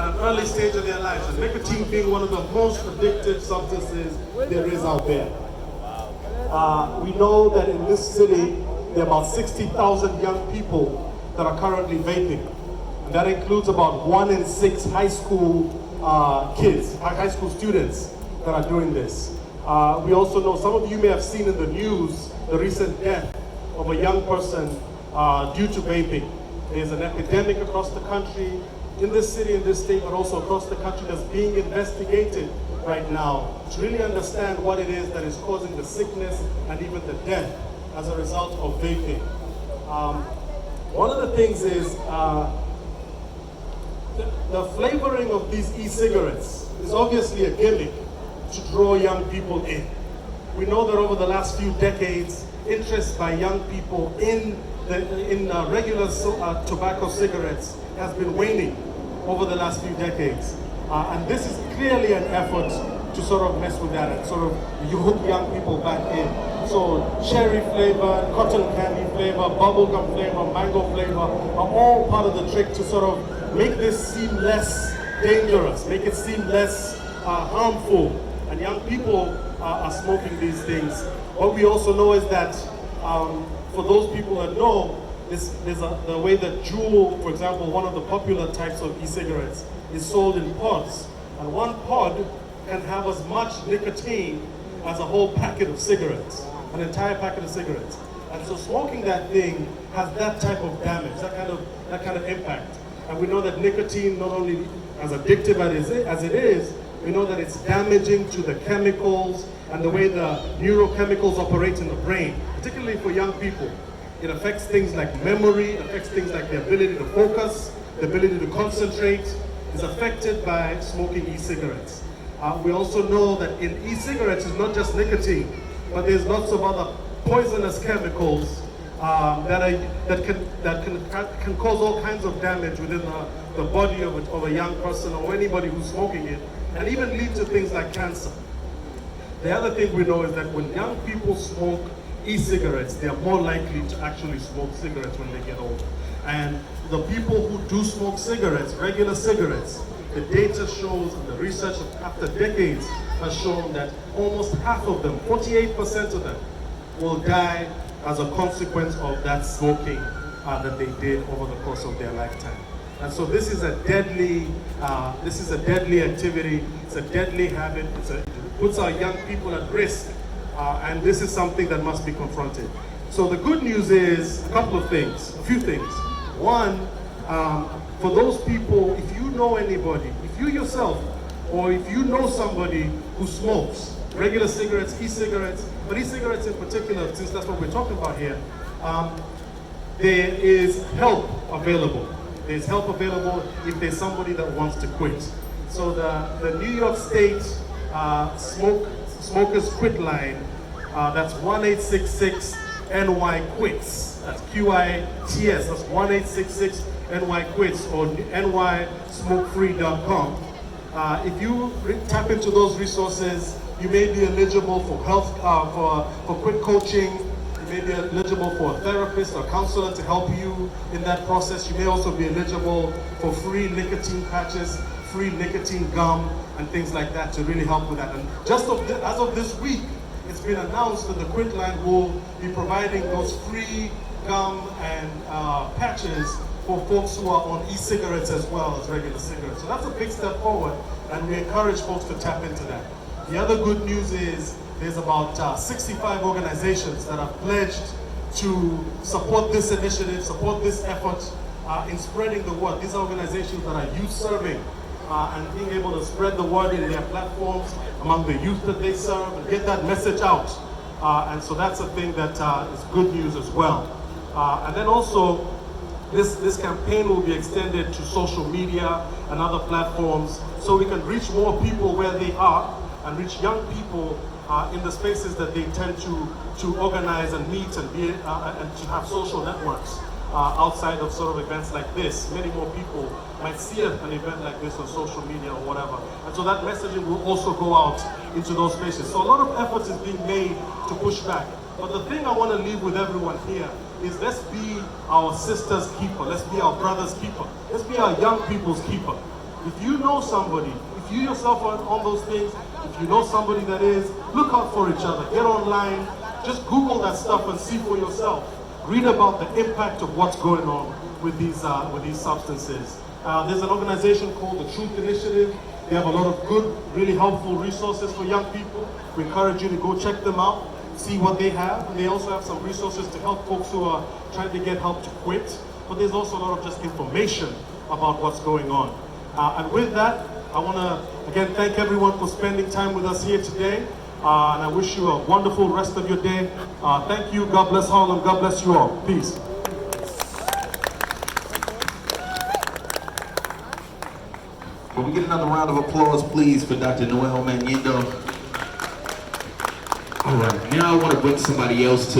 at an early stage of their lives, and nicotine being one of the most addictive substances there is out there. We know that in this city, there are about 60,000 young people that are currently vaping. And that includes about 1 in 6 high school kids, high school students that are doing this. We also know, some of you may have seen in the news, the recent death of a young person due to vaping. There's an epidemic across the country, in this city, in this state, but also across the country, that's being investigated right now to really understand what it is that is causing the sickness and even the death as a result of vaping. One of the things is the flavoring of these e-cigarettes is obviously a gimmick to draw young people in. We know that over the last few decades, interest by young people in regular tobacco cigarettes has been waning over the last few decades. And this is clearly an effort to sort of mess with that and sort of hook young people back in. So cherry flavor, cotton candy flavor, bubblegum flavor, mango flavor are all part of the trick to sort of make this seem less dangerous, make it seem less harmful. And young people are smoking these things. What we also know is that for those people that know, the way that Juul, for example, one of the popular types of e-cigarettes, is sold in pods. And one pod can have as much nicotine as a whole packet of cigarettes, an entire packet of cigarettes. And so smoking that thing has that type of damage, that kind of impact. And we know that nicotine, not only as addictive as it is, we know that it's damaging to the chemicals and the way the neurochemicals operate in the brain, particularly for young people. It affects things like memory, it affects things like the ability to focus, the ability to concentrate, is affected by smoking e-cigarettes. We also know that in e-cigarettes it's not just nicotine, but there's lots of other poisonous chemicals that can cause all kinds of damage within the body of a young person or anybody who's smoking it, and even lead to things like cancer. The other thing we know is that when young people smoke e-cigarettes, they are more likely to actually smoke cigarettes when they get older. And the people who do smoke cigarettes, regular cigarettes, the data shows and the research after decades has shown that almost half of them, 48% of them, will die as a consequence of that smoking that they did over the course of their lifetime. And so this is a deadly activity, it's a deadly habit, it puts our young people at risk, and this is something that must be confronted. So the good news is a few things. One, for those people, if you know anybody, if you yourself, or if you know somebody who smokes regular cigarettes, e-cigarettes, but e-cigarettes in particular, since that's what we're talking about here, there is help available. There's help available if there's somebody that wants to quit. So the New York State Smokers Quit line, that's 1-866 NY Quits. That's QITS. That's 1-866 NY Quits or nysmokefree.com. If you tap into those resources, you may be eligible for health, for quit coaching. You may be eligible for a therapist or counselor to help you in that process. You may also be eligible for free nicotine patches, free nicotine gum, and things like that to really help with that. And just as of this week, it's been announced that the Quit Line will be providing those free gum and patches for folks who are on e-cigarettes as well as regular cigarettes. So that's a big step forward, and we encourage folks to tap into that. The other good news is there's about 65 organizations that have pledged to support this initiative, support this effort in spreading the word. These are organizations that are youth serving and being able to spread the word in their platforms among the youth that they serve and get that message out. And so that's a thing that is good news as well. And then also, this campaign will be extended to social media and other platforms so we can reach more people where they are and reach young people in the spaces that they tend to organize and meet and to have social networks outside of sort of events like this. Many more people might see an event like this on social media or whatever. And so that messaging will also go out into those spaces. So a lot of effort is being made to push back. But the thing I want to leave with everyone here is let's be our sister's keeper. Let's be our brother's keeper. Let's be our young people's keeper. If you know somebody, if you yourself are on those things, if you know somebody that is, look out for each other. Get online, just Google that stuff and see for yourself. Read about the impact of what's going on with these substances. There's an organization called the Truth Initiative. They have a lot of good, really helpful resources for young people. We encourage you to go check them out, see what they have. And they also have some resources to help folks who are trying to get help to quit. But there's also a lot of just information about what's going on. And with that, I want to again thank everyone for spending time with us here today. And I wish you a wonderful rest of your day. Thank you. God bless Harlem. God bless you all. Peace. Can we get another round of applause, please, for Dr. Noel Magnindo? All right, now I want to bring somebody else to the